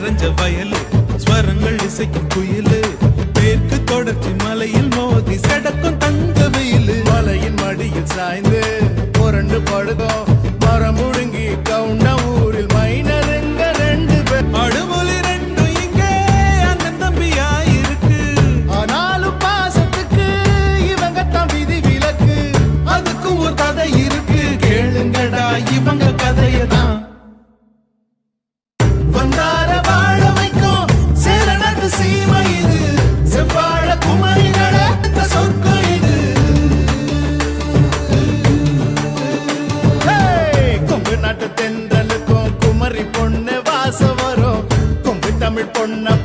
நிறைஞ்ச வயலு ஸ்வரங்கள் இசைக்கும் குயிலு மேற்கு தொடர்ச்சி மலையில் மோதி சடக்கும் தங்க வெயிலு மலையின் மடியில் சாய்ந்து புரண்டு படுதோம் மரம் முழுங்கி கவுண்ட ஊரில் மைனருங்க 2 பேர் அடுமொழி ரெண்டும் இங்கே அண்ணன் தம்பியாயிருக்கு ஆனாலும் பாசத்துக்கு இவங்க தான் விதி விலக்கு அதுக்கும் ஒரு கதை இருக்கு கேளுங்கடா இவங்க கதையதான் வந்தார வாழ வைக்கும் சேரணத்து சீமை இது செவ்வாழ குமரிகள சொர்க்கம் இது கொங்கு நாட்டு தென்றலுக்கும் குமரி பொண்ணு வாசம் வரும் கொங்கு தமிழ் பொண்ண